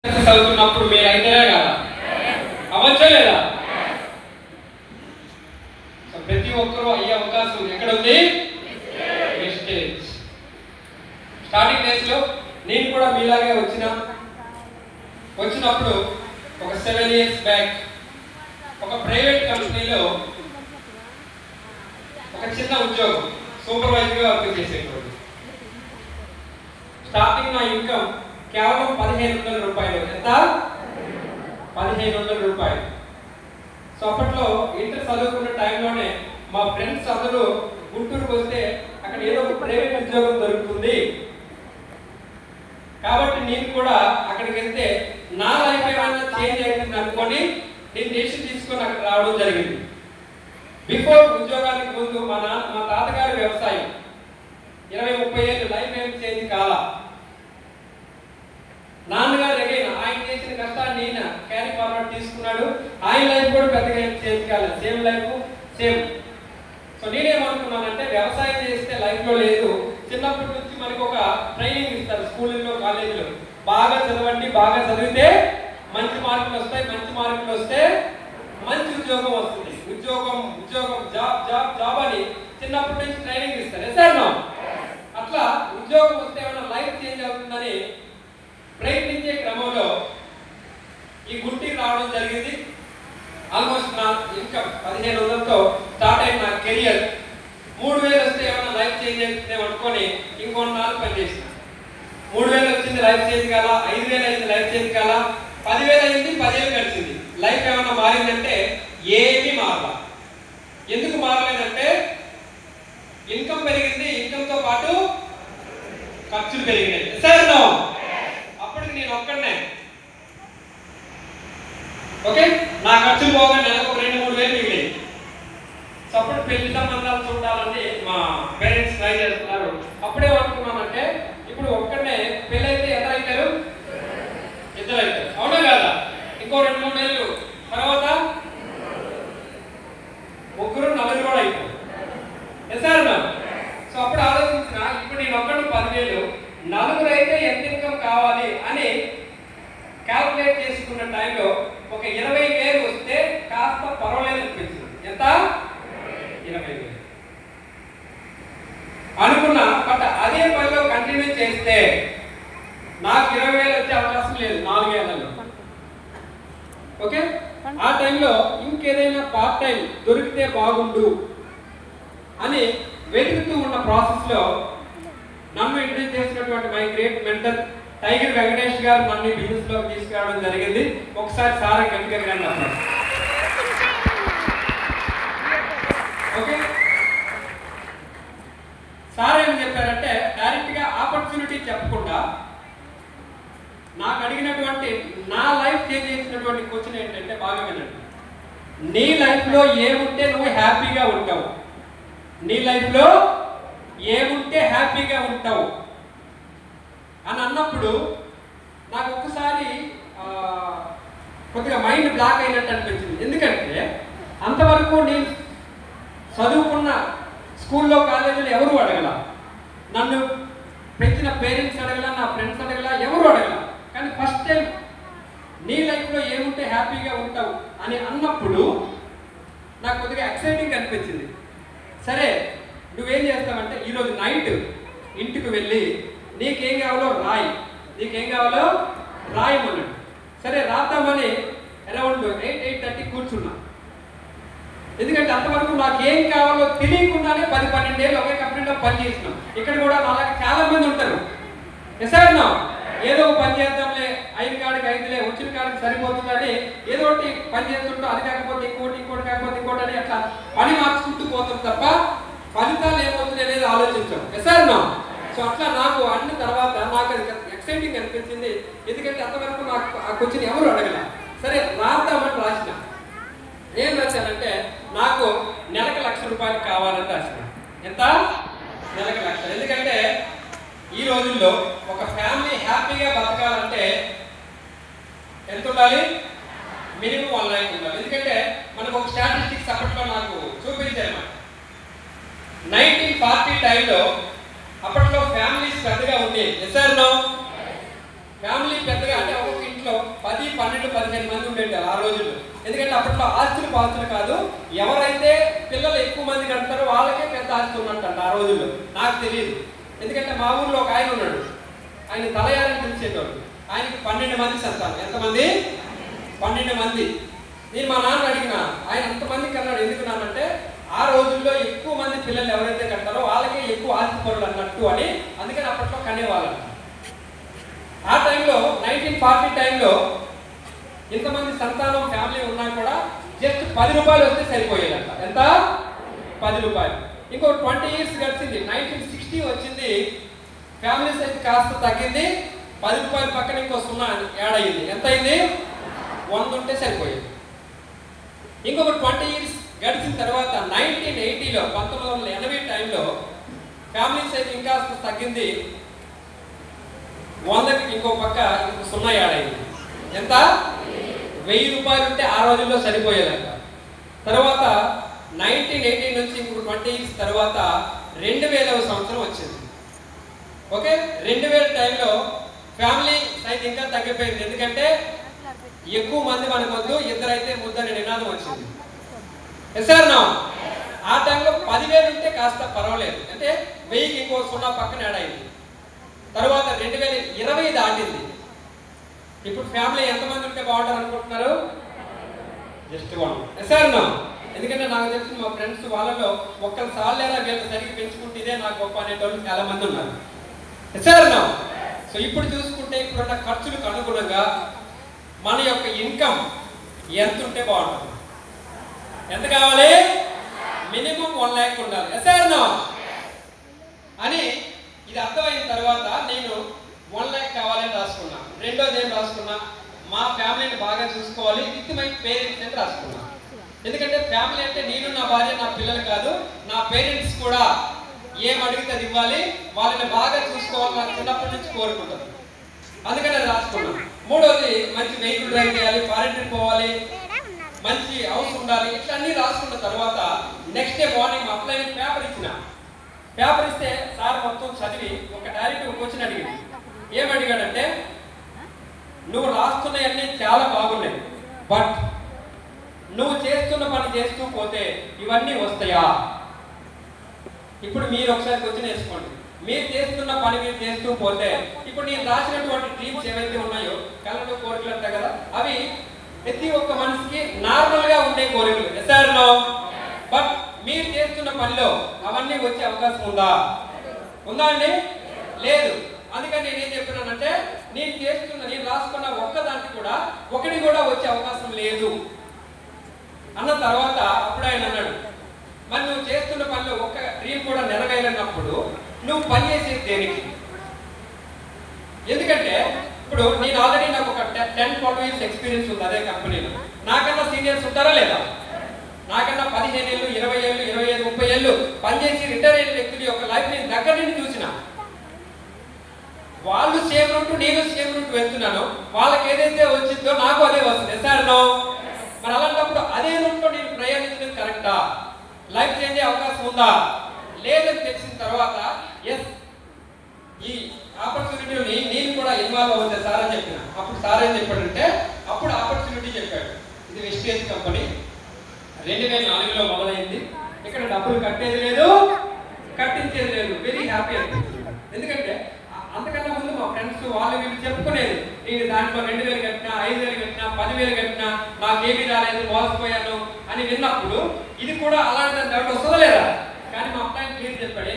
చదువుతున్నప్పుడు మీరు అయితేనే కదా అవ్వచ్చా లేదా? ప్రతి ఒక్కరూ అయ్యే అవకాశం ఎక్కడ ఉంది? స్టేజ్. స్టార్టింగ్ డేస్ లో నేను కూడా మీలాగే వచ్చినప్పుడు ఒక 7 years బ్యాక్ ఒక ప్రైవేట్ కంపెనీలో ఒక చిన్న ఉద్యోగం సూపర్వైజర్గా వర్క్ చేసేటప్పుడు స్టార్టింగ్ నా ఇన్కమ్ కేవలం 1500 రూపాయలు. ఎంత? 1500 రూపాయలు. సో అప్పట్లో ఇంటర్ చదువుకున్న టైంలోనే మా ఫ్రెండ్స్ అందరూ గుంటూరుకు వస్తే అక్కడ ఏదో ఒక ప్రైవేట్ ఉద్యోగం దొరుకుతుంది కాబట్టి నేను కూడా అక్కడికి వెళ్తే నా లైఫ్ ఏమైనా చేంజ్ అవుతుంది అనుకొని నేను డెసిషన్ తీసుకొని అక్కడ రావడం జరిగింది. బిఫోర్ ఉద్యోగానికి ముందు మా తాతగారి వ్యవసాయం 20-30 ఏళ్ళు లైఫ్ ఏం చేంజ్ కాల. నాన్నగారు ఎగైన ఆయన చేసిన కష్టాన్ని నేను క్యారీ ఫార్వర్డ్ తీసుకున్నాడు. ఆయన లైఫ్ కూడా పెద్దగా చేంజ్ కాలేదు, సేమ్ లైఫ్ సేమ్. సో నేనేమనుకున్నానంటే వ్యవసాయం చేస్తే లైఫ్లో లేదు, చిన్నప్పటి నుంచి మనకు ఒక ట్రైనింగ్ ఇస్తారు స్కూళ్ళలో కాలేజీలో, బాగా చదవండి, బాగా చదివితే మంచి మార్కులు వస్తాయి, మంచి మార్కులు వస్తే మంచి ఉద్యోగం వస్తుంది, ఉద్యోగం జాబ్ జాబ్ జాబ్ అని చిన్నప్పటి నుంచి ట్రైనింగ్ ఇస్తారు. సార్ అట్లా ఉద్యోగం వస్తే ఏమైనా లైఫ్ చేంజ్ అవుతుందని ప్రయత్నించే క్రమంలో ఈ గుంటూరు రావడం జరిగింది. ఆల్మోస్ట్ నా ఇన్కమ్ 1500తో స్టార్ట్ అయిన నా కెరియర్ 3000 వస్తే ఏమైనా లైఫ్ చేంజ్ అవుతుంది అనుకొని ఇంకొన్ని నాలుగు పనిచేసిన. 3000 వచ్చింది, లైఫ్ చేంజ్ కాల. 5000 అయింది, లైఫ్ చేంజ్ కాల. 10,000 అయింది, 10,000 గడిచింది. లైఫ్ ఏమైనా మారిందంటే ఏమీ మారలా. ఎందుకు మారలేదంటే ఇన్కమ్ పెరిగింది, ఇన్కమ్తో పాటు ఖర్చులు పెరిగినాయి. సార్ అప్పటికి నేను ఒక్కడనే. ఓకే, నా ఖర్చులు పోగా నెలకు ఒక 2-3 వేలు మిగిలింది. సో అప్పుడు పెళ్లి సంబంధాలు చూడాలని మా పేరెంట్స్ ట్రై చేస్తున్నారు. అప్పుడే అనుకున్నానంటే ఇప్పుడు ఒక్కడనే పెళ్ళి అయితే ఎంత అవుతారు? ఇద్దరు అవుతారు, అవునా కదా? ఇంకో 2-3 ఏళ్ళు తర్వాత ముగ్గురు 4 కూడా అవుతారు. సార్ సో అప్పుడు ఆలోచించిన, ఇప్పుడు నేను ఒక్కడు 10,000, 4 అయితే ఎంత ఇన్కమ్ కావాలి అని క్యాల్కులేట్ చేసుకున్న టైంలో ఒక 20,000 వస్తే కాస్త పర్వాలేదు అనిపించింది. ఎంత? 20,000 అనుకున్నా. బట్ అదే పనిలో కంటిన్యూ చేస్తే నాకు 20,000 వచ్చే అవకాశం లేదు 4 ఏళ్లలో. ఓకే, ఆ టైంలో ఇంకేదైనా పార్ట్ టైం దొరికితే బాగుండు అని వెతుకుతూ ఉన్న ప్రాసెస్లో నన్ను ఇంట్రడ్యూస్ చేసినటువంటి my great mentor tiger Venkatesh గారు నన్ను బిజినెస్ లోకి తీసుకురావడం జరిగింది. ఒకసారి సార్ గట్టిగా అన్నారు. ఓకే, సార్ ఏం చెప్పారంటే డైరెక్ట్ గా ఆపర్చునిటీ చెప్పకుండా నాకు అడిగినటువంటి నా లైఫ్ చేంజ్ చేసినటువంటి క్వశ్చన్ ఏంటంటే, బాగా వినండి, నీ లైఫ్ లో ఏముంటే నువ్వు హ్యాపీగా ఉంటావు, నీ లైఫ్ లో ఏముంటే హ్యాపీగా ఉంటావు అని అన్నప్పుడు నాకు ఒక్కసారి కొద్దిగా మైండ్ బ్లాక్ అయినట్టు అనిపించింది. ఎందుకంటే అంతవరకు నేను చదువుకున్న స్కూల్లో కాలేజీలో ఎవరు అడగల, నన్ను పెంచిన పేరెంట్స్ అడగల, నా ఫ్రెండ్స్ అడగల, ఎవరు అడగల. కానీ ఫస్ట్ టైం నీ లైఫ్లో ఏముంటే హ్యాపీగా ఉంటావు అని అన్నప్పుడు నాకు కొద్దిగా ఎక్సైటింగ్ అనిపించింది. సరే నువ్వేం చేస్తావంటే ఈరోజు నైట్ ఇంటికి వెళ్ళి నీకేం కావాలో రాయి, నీకేం కావాలో రాయమన్నాడు. సరే రాద్దామని అరౌండ్ 8-8:30 కూర్చున్నా. ఎందుకంటే అంతవరకు నాకు ఏం కావాలో తెలియకుండానే 10-12 ఏళ్ళు ఒకే కంపెనీలో పని చేసినాం. ఇక్కడ కూడా అలాగే చాలా మంది ఉంటారు. ఎసారినా ఏదో పని చేద్దాంలే, 5 కాడికి 5లే, వచ్చిన కాడికి సరిపోతుందని ఏదో ఒకటి పని చేస్తుంటాం. అది కాకపోతే ఇంకోటి కాకపోతే ఇంకోటి అని అట్లా పని మార్చుకుంటూ పోతాం తప్ప ఫలితాలు ఏమవుతుంది అనేది ఆలోచించాం. ఎసారినా సో అట్లా నాకు అన్న తర్వాత నాకు అది ఎక్సైటింగ్ అనిపించింది. ఎందుకంటే అంతవరకు నాకు ఆ క్వశ్చన్ ఎవరు అడగల. సరే రాద్దామని రాసిన. ఏం రాశానంటే నాకు నెలకు 1,00,000 రూపాయలు కావాలని రాసిన. ఎంత? నెలకు 1,00,000. ఎందుకంటే ఈ రోజుల్లో ఒక ఫ్యామిలీ హ్యాపీగా బతకాలంటే ఎంత ఉండాలి? మినిమం 1 lakh ఉండాలి. ఎందుకంటే మనకు ఒక స్టాటిస్టిక్స్ అప్పట్లో నాకు చూపించారు. 1940 టైంలో అప్పట్లో ఫ్యామిలీస్ పెద్దగా ఉండేవి. ఎస్ఆర్ ఫ్యామిలీ పెద్దగా అంటే ఒక్కొక్క ఇంట్లో 12-15 మంది ఉండేవారు ఆ రోజుల్లో. ఎందుకంటే అప్పట్లో ఆస్తులు పాస్తులు కాదు, ఎవరైతే పిల్లలు ఎక్కువ మంది కడతారో వాళ్ళకే పెద్ద ఆస్తి ఉన్నట్టు ఆ రోజుల్లో. నాకు తెలియదు, ఎందుకంటే మా ఊర్లో ఒక ఆయన ఉన్నాడు, ఆయన తలయారని పిలిచేటోడు. ఆయనకి 12 మంది సంతానం. ఎంతమంది? 12 మంది. నేను మా నాన్న అడిగిన, ఆయన అంతమందికి అన్నాడు. ఎందుకు నాన్నంటే ఆ రోజుల్లో ఎక్కువ మంది పిల్లలు ఎవరైతే కట్టారో వాళ్ళకే ఎక్కువ ఆస్తి పరులు అన్నట్టు అని, అందుకని అప్పట్లో కనేవాళ్ళం. ఆ టైంలో 1940 టైంలో ఇంతమంది సంతానం ఫ్యామిలీ ఉన్నా కూడా జస్ట్ 10 రూపాయలు వస్తే సరిపోయేదంట. ఎంత? 10 రూపాయలు. ఇంకో 20 ఇయర్స్ గడిచింది, 1960 వచ్చింది. ఫ్యామిలీ సైజ్ కాస్త తగ్గింది, 10 రూపాయల పక్కన ఇంకో 0 యాడ్ అయ్యింది. ఎంత అయింది? 100 ఉంటే సరిపోయేది. ఇంకొక 20 ఇయర్స్ గడిచిన తర్వాత 1980లో 1980 టైంలో ఫ్యామిలీ సైజ్ ఇంకా తగ్గింది, 100కి ఇంకో పక్క ఇంకో 0 యాడ్ అయింది. ఎంత? 1000 రూపాయలు ఉంటే ఆ రోజుల్లో సరిపోయేదంట. తర్వాత 1980 నుంచి ఇంకొక 20 ఇయర్స్ తర్వాత 2000వ సంవత్సరం వచ్చింది. ఓకే, 2000 టైంలో ఫ్యామిలీ సైజ్ ఇంకా తగ్గిపోయింది. ఎందుకంటే ఎక్కువ మంది మనకొద్దు, ఇద్దరైతే ముద్దనే నినాదం వచ్చింది. సార్ నా ఆ టైంలో 10,000 ఉంటే కాస్త పర్వాలేదు, అంటే 1000కి ఇంకో 0 పక్కన యాడ్ అయింది. తర్వాత 2020 దాటింది. ఇప్పుడు ఫ్యామిలీ ఎంతమంది ఉంటే బాగుంటారు అనుకుంటున్నారు? జస్ట్ 1. సార్ నా ఎందుకంటే నాకు తెలిసిన మా ఫ్రెండ్స్ వాళ్ళలో ఒక్కరు సార్లేరా వీళ్ళ సరిగ్గా పెంచుకుంటే ఇదే నాకు గొప్ప అనేటోళ్ళు చాలా మంది ఉన్నారు. సార్ నా సో ఇప్పుడు చూసుకుంటే ఇప్పుడున్న ఖర్చులకు అనుగుణంగా మన యొక్క ఇన్కమ్ ఎంత ఉంటే బాగుంటుంది? ఎంత కావాలి? మినిమం 1 lakh ఉండాలి. సార్ నా అని ఇది అర్థమైన తర్వాత నేను 1 lakh కావాలని రాసుకున్నా. రెండోది ఏం రాసుకున్నా? మా ఫ్యామిలీని బాగా చూసుకోవాలి విత్ మై పేరెంట్స్ అని రాసుకున్నా. ఎందుకంటే ఫ్యామిలీ అంటే నేను, నా భార్య, నా పిల్లలు కాదు, నా పేరెంట్స్ కూడా ఏం అడిగితే అది ఇవ్వాలి, వాళ్ళని బాగా చూసుకోవాలి, నాకు చిన్నప్పటి నుంచి కోరుకుంటాను. అందుకని అది రాసుకున్నాను. మూడోది మంచి వెహికల్ డ్రైవ్ చేయాలి, ఫారెన్ ట్రిప్ పోవాలి, మంచి హౌస్ ఉండాలి, ఇట్లా అన్ని రాసుకున్న తర్వాత నెక్స్ట్ డే మార్నింగ్ అప్లైమెంట్ పేపర్ ఇచ్చిన. పేపర్ ఇస్తే సార్ మొత్తం చదివి ఒక డైరెక్ట్ ఒక క్వశ్చన్ అడిగింది. ఏమడిగాడంటే, నువ్వు రాస్తున్నవన్నీ చాలా బాగున్నాయి, బట్ నువ్వు చేస్తున్న పని చేస్తూ పోతే ఇవన్నీ వస్తాయా? ఇప్పుడు మీరు ఒకసారి క్వశ్చన్ వేసుకోండి. మీరు చేస్తున్న పని మీరు చేస్తూ పోతే ఇప్పుడు నేను రాసినటువంటి డ్రీమ్స్ ఏవైతే ఉన్నాయో, కళలు, కోరికలు అంటాయి కదా, అవి ప్రతి ఒక్క మనిషికి నార్మల్ గా ఉండే కోరికలు. ఎస్ఆర్లో బట్ మీరు చేస్తున్న పనిలో అవన్నీ వచ్చే అవకాశం ఉందా? ఉందా అండి? లేదు. అందుకని నేనేం చెప్తున్నానంటే, నేను రాసుకున్న ఒక్కదానికి కూడా ఒకటి కూడా వచ్చే అవకాశం లేదు అన్న తర్వాత అప్పుడు ఆయన అన్నాడు, మరి నువ్వు చేస్తున్న పనిలో ఒక్క డ్రీమ్ కూడా నెరవేరినప్పుడు నువ్వు పని చేసేది దేనికి? ఎందుకంటే ఇప్పుడు నేను ఆల్రెడీ నాకు ఒక 10-12 years ఎక్స్పీరియన్స్ ఉంది అదే కంపెనీలో. నాకన్నా సీనియర్స్ ఉంటారా లేదా? నాకన్నా 15 ఏళ్ళు, 20 ఏళ్ళు, 25, 30 ఏళ్ళు పనిచేసి రిటైర్ అయిన వ్యక్తుల యొక్క లైఫ్ నేను దగ్గర నుండి చూసిన. వాళ్ళు సేమ్ రూట్, నేను సేమ్ రూట్ వెళ్తున్నాను. వాళ్ళకి ఏదైతే వచ్చిందో నాకు అదే వస్తుంది. సార్ నో, మరి అలాంటప్పుడు అదే రూట్లో నేను ప్రయాణించడం కరెక్టా? లైఫ్ చేంజ్ అయ్యే అవకాశం ఉందా? లేదని తెలిసిన తర్వాత ఎస్, ఈ ఆపర్చునిటీలో నేను కూడా ఇన్వాల్వ్ అవుతుంది సార్ అని చెప్పిన. అప్పుడు సార్ ఏం చెప్పాడంటే, అప్పుడు ఆపర్చునిటీ చెప్పాడు. ఇది వెస్టేజ్ కంపెనీ, 2004లో మొదలైంది. ఇక్కడ డబ్బులు కట్టేది లేదు, కట్టించేది లేదు. వెరీ హ్యాపీ అనిపించింది. ఎందుకంటే అంతకన్నా ముందు మా ఫ్రెండ్స్ వాళ్ళు వీళ్ళు చెప్పుకునేది, నేను దాంట్లో 2000 కట్టినా, 5000 కట్టినా, 10,000 కట్టినా, నాకేమీ రాలేదు, మోసపోయాను అని విన్నప్పుడు ఇది కూడా అలాంటి డౌట్ వస్తుందా లేదా? కానీ మా అబ్బాయి క్లియర్ చెప్పాడు.